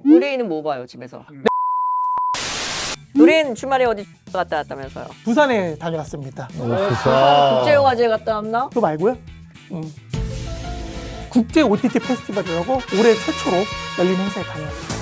의뢰인은 뭐 봐요 집에서? 의뢰인 주말에 어디 갔다 왔다면서요? 부산에 다녀왔습니다. 부산. 국제영화제 갔다 왔나? 그거 말고요. 국제 OTT 페스티벌이라고 올해 최초로 열린 행사에 다녀왔습니다.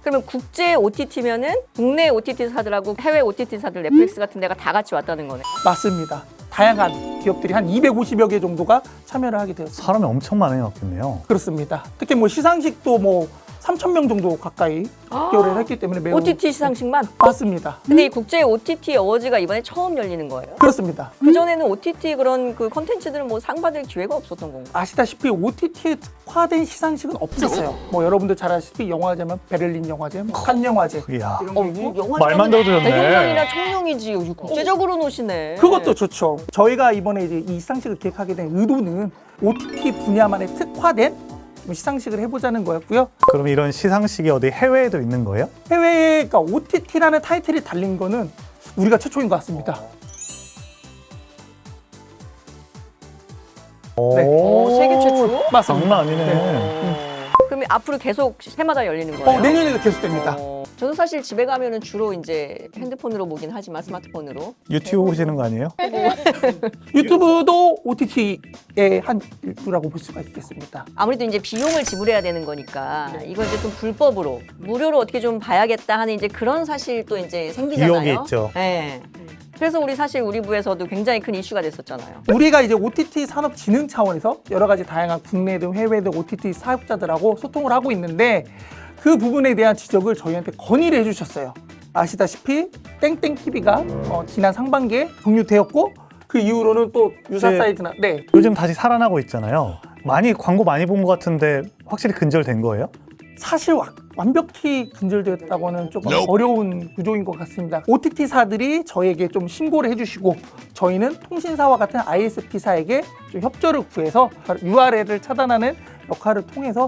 그러면 국제 OTT면은 국내 OTT사들하고 해외 OTT사들 넷플릭스 같은 데가 다 같이 왔다는 거네. 맞습니다. 다양한 기업들이 한 250여 개 정도가 참여를 하게 되었습니다. 사람이 엄청 많이 왔겠네요. 그렇습니다. 특히 뭐 시상식도 뭐 3,000명 정도 가까이 기여를 했기 때문에 매우 OTT 시상식만? 맞습니다. 근데 이 국제 OTT 어워즈가 이번에 처음 열리는 거예요. 그렇습니다. 그전에는 OTT 그런 그 컨텐츠들은 뭐 상 받을 기회가 없었던 건가? 아시다시피 OTT에 특화된 시상식은 없었어요. 뭐 여러분들 잘 아시다시피 영화제면 베를린 영화제, 뭐 칸 영화제 이야. 이런 거 있고 영화 말만 들어도 좋네. 대경상이나 청룡이지 국제적으로 노시네. 그것도 좋죠. 저희가 이번에 이제 이 시상식을 기획하게 된 의도는 OTT 분야만의 특화된 시상식을 해보자는 거였고요. 그럼 이런 시상식이 어디 해외에도 있는 거예요? 해외에 그러니까 OTT라는 타이틀이 달린 거는 우리가 최초인 것 같습니다. 오, 세계 최초? 맞습니다. 장난 아니네. 그러면 앞으로 계속 해마다 열리는 거예요? 내년에도 계속됩니다. 저는 사실 집에 가면은 주로 이제 핸드폰으로 보긴 하지만 스마트폰으로. 유튜브 보시는 거 아니에요? 유튜브도 OTT의 한 일부라고 볼 수가 있겠습니다. 아무래도 이제 비용을 지불해야 되는 거니까 이걸 이제 좀 불법으로 무료로 어떻게 좀 봐야겠다 하는 이제 그런 사실 또 이제 생기잖아요. 유혹이 있죠. 네. 그래서 우리 부에서도 굉장히 큰 이슈가 됐었잖아요. 우리가 이제 OTT 산업 진흥 차원에서 여러 가지 다양한 국내든 해외든 OTT 사업자들하고 소통을 하고 있는데 그 부분에 대한 지적을 저희한테 건의를 해주셨어요. 아시다시피 땡땡TV가 지난 상반기에 종료되었고 그 이후로는 또 유사 네. 사이트나 요즘 다시 살아나고 있잖아요. 광고 많이 본 것 같은데 확실히 근절된 거예요? 사실 완벽히 근절되었다고는 조금 어려운 구조인 것 같습니다. OTT사들이 저에게 좀 신고를 해주시고 저희는 통신사와 같은 ISP사에게 좀 협조를 구해서 URL을 차단하는 역할을 통해서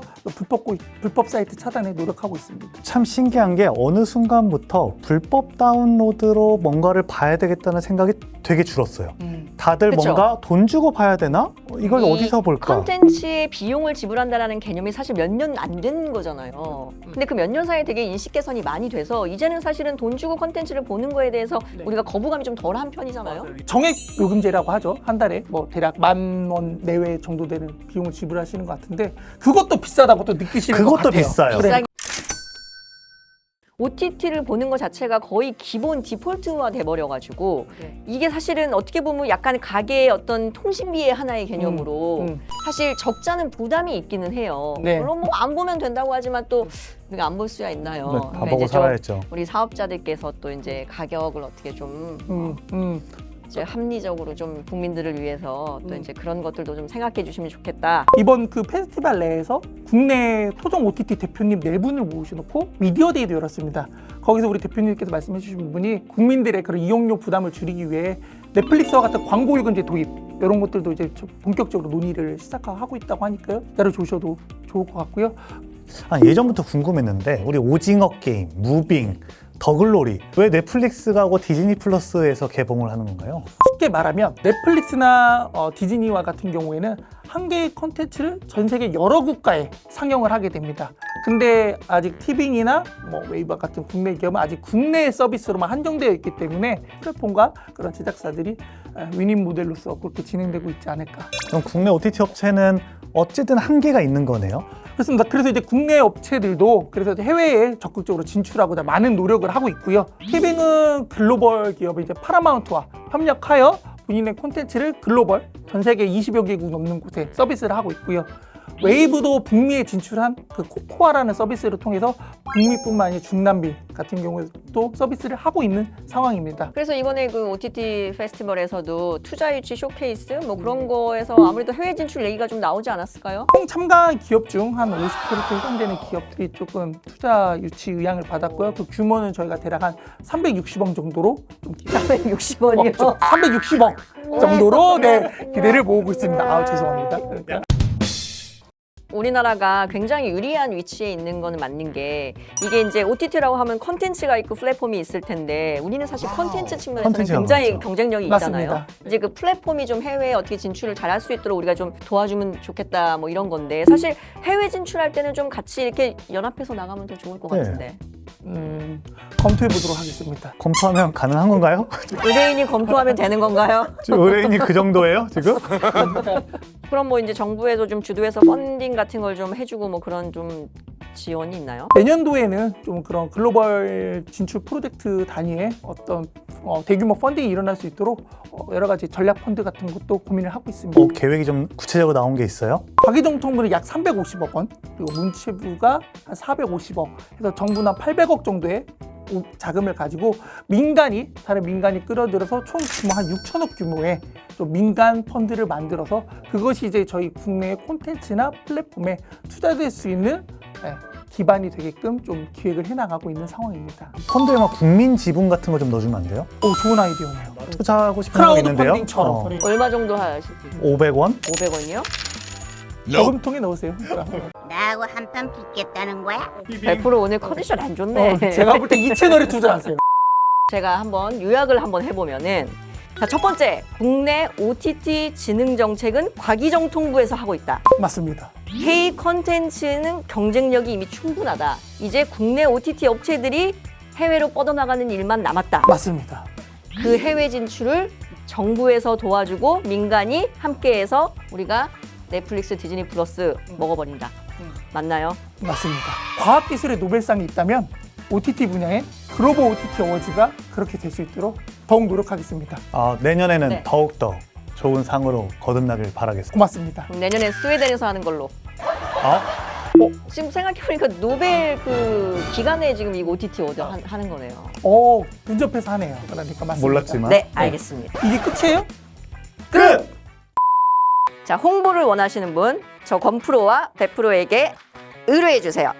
불법 사이트 차단에 노력하고 있습니다. 참 신기한 게 어느 순간부터 불법 다운로드로 뭔가를 봐야 되겠다는 생각이 되게 줄었어요. 다들 그쵸? 뭔가 돈 주고 봐야 되나? 이걸 이 어디서 볼까? 컨텐츠에 비용을 지불한다는 개념이 사실 몇 년 안 된 거잖아요. 근데 그 몇 년 사이에 되게 인식 개선이 많이 돼서 이제는 사실은 돈 주고 컨텐츠를 보는 거에 대해서 우리가 거부감이 좀 덜한 편이잖아요. 정액 요금제라고 하죠. 한 달에 뭐 대략 10,000원 내외 정도 되는 비용을 지불하시는 것 같은데 그것도 비싸다고 또 느끼시는 것 그것도 같아요. 비싸요. 그래. OTT를 보는 것 자체가 거의 기본 디폴트화 돼버려가지고 이게 사실은 어떻게 보면 약간 가게의 어떤 통신비의 하나의 개념으로 사실 적자는 부담이 있기는 해요. 네. 물론 뭐 안 보면 된다고 하지만 또 우리가 안 볼 수야 있나요? 네, 다 보고 이제 좀 살아야죠. 우리 사업자들께서 또 이제 가격을 어떻게 좀 이제 합리적으로 좀 국민들을 위해서 또 이제 그런 것들도 좀 생각해 주시면 좋겠다. 이번 그 페스티벌 내에서 국내 토종 OTT 대표님 4분을 모셔놓고 미디어데이도 열었습니다. 거기서 우리 대표님께서 말씀해 주신 부분이 국민들의 그런 이용료 부담을 줄이기 위해 넷플릭스와 같은 광고 요금제 도입 이런 것들도 이제 본격적으로 논의를 시작하고 있다고 하니까요. 기다려 주셔도 좋을 것 같고요. 예전부터 궁금했는데 우리 오징어 게임, 무빙, 더글로리 왜 넷플릭스가 하고 디즈니 플러스에서 개봉을 하는 건가요? 쉽게 말하면 넷플릭스나 디즈니와 같은 경우에는 한 개의 컨텐츠를 전 세계 여러 국가에 상영을 하게 됩니다. 근데 아직 티빙이나 뭐 웨이버 같은 국내 기업은 아직 국내 서비스로만 한정되어 있기 때문에 플랫폼과 그런 제작사들이 윈윈 모델로서 그렇게 진행되고 있지 않을까. 그럼 국내 OTT 업체는 어쨌든 한계가 있는 거네요. 그렇습니다. 그래서 이제 국내 업체들도 그래서 해외에 적극적으로 진출하고자 많은 노력을 하고 있고요. 티빙은 글로벌 기업의 이제 파라마운트와 협력하여 본인의 콘텐츠를 글로벌 전 세계 20여 개국 넘는 곳에 서비스를 하고 있고요. 웨이브도 북미에 진출한 그 코코아라는 서비스를 통해서 북미뿐만 아니라 중남미 같은 경우에도 서비스를 하고 있는 상황입니다. 그래서 이번에 그 OTT 페스티벌에서도 투자 유치 쇼케이스 뭐 그런 거에서 아무래도 해외 진출 얘기가 좀 나오지 않았을까요? 총 참가한 기업 중 한 50% 해당되는 기업들이 조금 투자 유치 의향을 받았고요. 그 규모는 저희가 대략 한 360억 정도로 좀 360원이요. 360억 정도로 기대를 모으고 있습니다. 죄송합니다. 그러니까. 우리나라가 굉장히 유리한 위치에 있는 거는 맞는 게 이게 이제 OTT라고 하면 컨텐츠가 있고 플랫폼이 있을 텐데 우리는 사실 컨텐츠 측면에서는 컨텐츠가 굉장히 많죠. 경쟁력이 있잖아요. 맞습니다. 이제 그 플랫폼이 좀 해외에 어떻게 진출을 잘할 수 있도록 우리가 좀 도와주면 좋겠다 뭐 이런 건데 사실 해외 진출할 때는 좀 같이 이렇게 연합해서 나가면 더 좋을 것 네. 같은데 검토해 보도록 하겠습니다. 검토하면 가능한 건가요? 의뢰인이 검토하면 되는 건가요? 지금 의뢰인이 그 정도예요, 지금? 그럼 뭐 이제 정부에도 좀 주도해서 펀딩 같은 걸 좀 해주고 뭐 그런 좀 지원이 있나요? 내년도에는 좀 그런 글로벌 진출 프로젝트 단위의 어떤 대규모 펀딩이 일어날 수 있도록 여러 가지 전략 펀드 같은 것도 고민을 하고 있습니다. 계획이 좀 구체적으로 나온 게 있어요? 과기정통부는 약 350억 원, 그리고 문체부가 한 450억, 해서 정부는 한 800억 정도의 자금을 가지고 다른 민간이 끌어들여서 총 규모 한 6천억 규모의 좀 민간 펀드를 만들어서 그것이 이제 저희 국내의 콘텐츠나 플랫폼에 투자될 수 있는 기반이 되게끔 좀 기획을 해나가고 있는 상황입니다. 펀드에 막 국민 지분 같은 거 좀 넣어주면 안 돼요? 오, 좋은 아이디어네요. 투자하고 싶은 거 크라우드 있는데요? 펀딩처럼 얼마 정도 하실지 500원? 500원이요? 저금통에 넣으세요. 나하고 한판 붙겠다는 거야? 100% 오늘 컨디션 안 좋네. 제가 볼 때 이 채널에 투자하세요. 제가 한번 요약을 한번 해보면은 자, 첫 번째, 국내 OTT 진흥 정책은 과기정통부에서 하고 있다. 맞습니다. K 컨텐츠는 경쟁력이 이미 충분하다. 이제 국내 OTT 업체들이 해외로 뻗어나가는 일만 남았다. 맞습니다. 그 해외 진출을 정부에서 도와주고 민간이 함께해서 우리가 넷플릭스, 디즈니 플러스 먹어버린다. 맞나요? 맞습니다. 과학기술의 노벨상이 있다면 OTT 분야의 글로벌 OTT 어워즈가 그렇게 될 수 있도록 더욱 노력하겠습니다. 내년에는 네. 더욱더 좋은 상으로 거듭나길 바라겠습니다. 고맙습니다. 내년에 스웨덴에서 하는 걸로. 지금 생각해보니까 노벨 그 기간에 지금 이 OTT 어워드 하는 거네요. 근접해서 하네요. 그러니까 맞습니다. 몰랐지만. 네, 알겠습니다. 이게 끝이에요? 끝! 자, 홍보를 원하시는 분, 저 권프로와 100%에게 의뢰해 주세요.